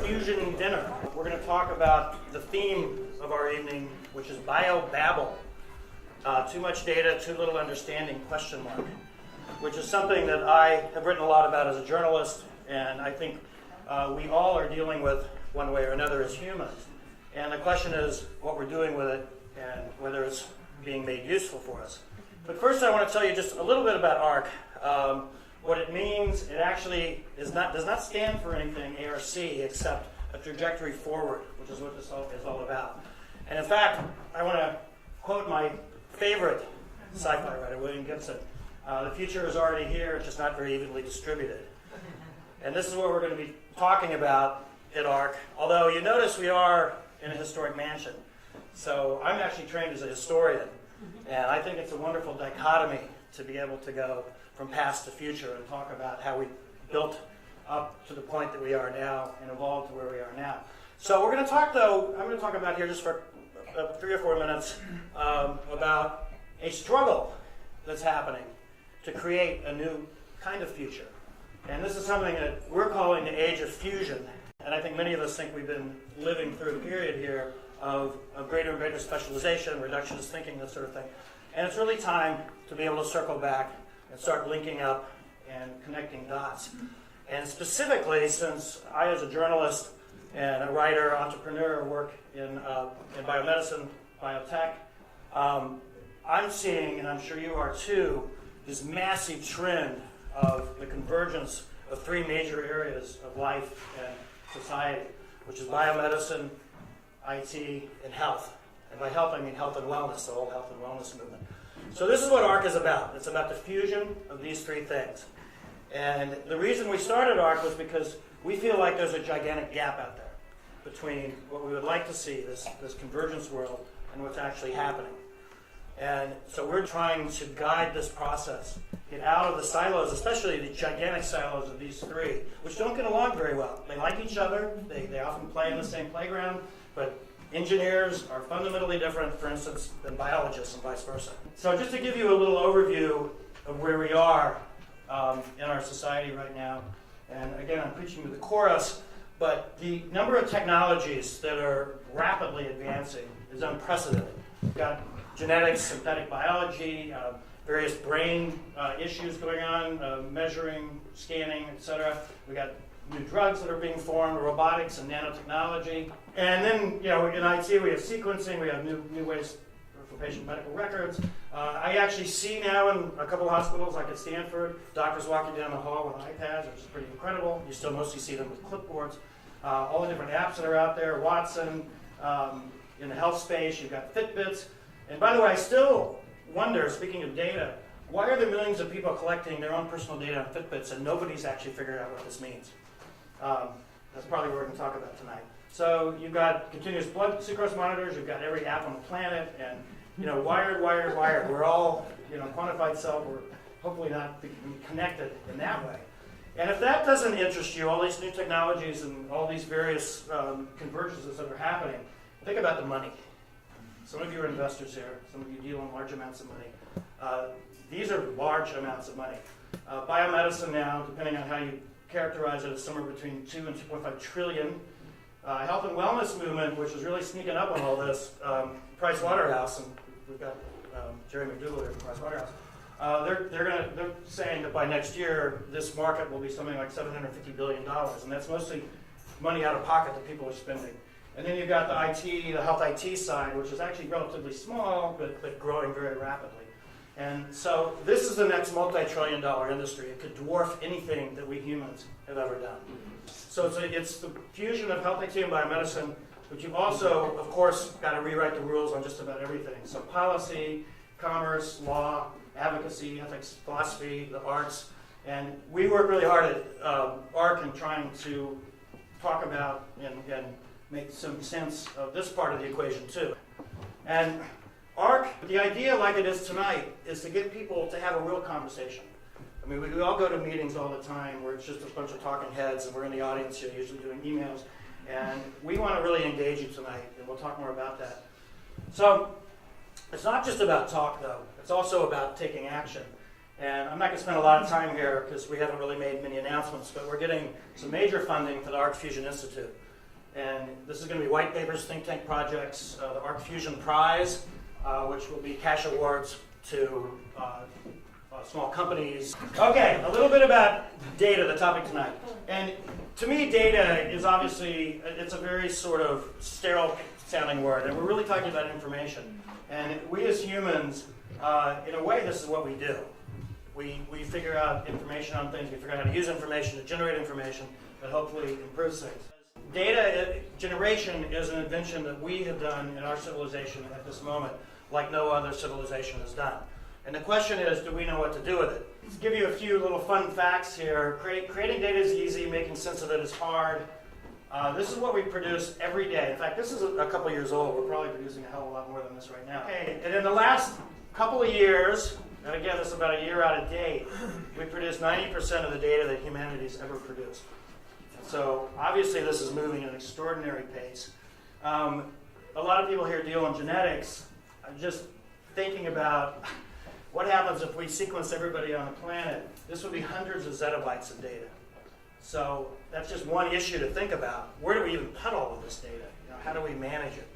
fusion dinner. We're going to talk about the theme of our evening, which is BioBabel. Too much data, too little understanding, ? Which is something that I have written a lot about as a journalist, and I think we all are dealing with one way or another as humans. And the question is what we're doing with it and whether it's being made useful for us. But first I want to tell you just a little bit about ARC. What it means, it actually does not stand for anything, ARC, except a trajectory forward, which is what this is all about. And in fact, I want to quote my favorite sci-fi writer, William Gibson. The future is already here, it's just not very evenly distributed. And this is what we're going to be talking about at ARC, although you notice we are in a historic mansion. So I'm actually trained as a historian, and I think it's a wonderful dichotomy to be able to go from past to future and talk about how we built up to the point that we are now and evolved to where we are now. So we're going to talk, though, I'm going to talk about here just for 3 or 4 minutes about a struggle that's happening to create a new kind of future. And this is something that we're calling the age of fusion. And I think many of us think we've been living through a period here of greater and greater specialization, reductionist thinking, that sort of thing. And it's really time to be able to circle back and start linking up and connecting dots. And specifically, since I, as a journalist and a writer, entrepreneur, work in biomedicine, biotech, I'm seeing, and I'm sure you are too, this massive trend of the convergence of 3 major areas of life and society, which is biomedicine, IT, and health. And by health, I mean health and wellness, the whole health and wellness movement. So this is what ARC is about. It's about the fusion of these 3 things. And the reason we started ARC was because we feel like there's a gigantic gap out there between what we would like to see, this convergence world, and what's actually happening. And so we're trying to guide this process, get out of the silos, especially the gigantic silos of these 3, which don't get along very well. They like each other, they often play in the same playground, but engineers are fundamentally different, for instance, than biologists and vice versa. So just to give you a little overview of where we are in our society right now, and again, I'm preaching to the chorus, but the number of technologies that are rapidly advancing is unprecedented. We've got genetics, synthetic biology, various brain issues going on, measuring, scanning, etc. We've got new drugs that are being formed, robotics and nanotechnology. And then, in IT we have sequencing, we have new ways for patient medical records. I actually see now in a couple of hospitals, like at Stanford, doctors walking down the hall with iPads, which is pretty incredible. You still mostly see them with clipboards. All the different apps that are out there, Watson, in the health space, you've got Fitbits. And by the way, I still wonder, speaking of data, why are there millions of people collecting their own personal data on Fitbits and nobody's actually figured out what this means? That's probably what we're going to talk about tonight. So you've got continuous blood sucrose monitors, you've got every app on the planet, and wired. We're all quantified self. We're hopefully not connected in that way. And if that doesn't interest you, all these new technologies and all these various convergences that are happening, think about the money. Some of you are investors here. Some of you deal in large amounts of money. These are large amounts of money. Biomedicine now, depending on how you characterize it, is somewhere between 2 and 2.5 trillion. Health and wellness movement, which is really sneaking up on all this, Price Waterhouse, and we've got Jerry McDougall here from Price Waterhouse. They're saying that by next year, this market will be something like $750 billion, and that's mostly money out of pocket that people are spending. And then you've got the health IT side, which is actually relatively small, but growing very rapidly. And so this is the next multi-trillion-dollar industry. It could dwarf anything that we humans have ever done. So it's the fusion of health IT and biomedicine, but you've also, of course, got to rewrite the rules on just about everything. So policy, commerce, law, advocacy, ethics, philosophy, the arts. And we work really hard at ARC in trying to talk about and make some sense of this part of the equation too. And ARC, the idea like it is tonight, is to get people to have a real conversation. I mean, we all go to meetings all the time where it's just a bunch of talking heads and we're in the audience here usually doing emails. And we want to really engage you tonight, and we'll talk more about that. So it's not just about talk, though. It's also about taking action. And I'm not going to spend a lot of time here because we haven't really made many announcements, but we're getting some major funding for the ARC Fusion Institute. And this is going to be white papers, think tank projects, the Arc Fusion Prize, which will be cash awards to small companies. Okay, a little bit about data, the topic tonight. And to me, data is obviously, it's a very sort of sterile sounding word, and we're really talking about information. And we as humans, in a way, this is what we do. We figure out information on things, we figure out how to use information to generate information that hopefully improves things. Data generation is an invention that we have done in our civilization at this moment, like no other civilization has done. And the question is, do we know what to do with it? Let's give you a few little fun facts here. Creating data is easy, making sense of it is hard. This is what we produce every day. In fact, this is a couple years old. We're probably producing a hell of a lot more than this right now. Okay, and in the last couple of years, and again, this is about a year out of date, we produced 90% of the data that humanity's ever produced. So obviously this is moving at an extraordinary pace. A lot of people here deal in genetics. I'm just thinking about what happens if we sequence everybody on the planet. This would be hundreds of zettabytes of data. So that's just one issue to think about. Where do we even put all of this data? How do we manage it?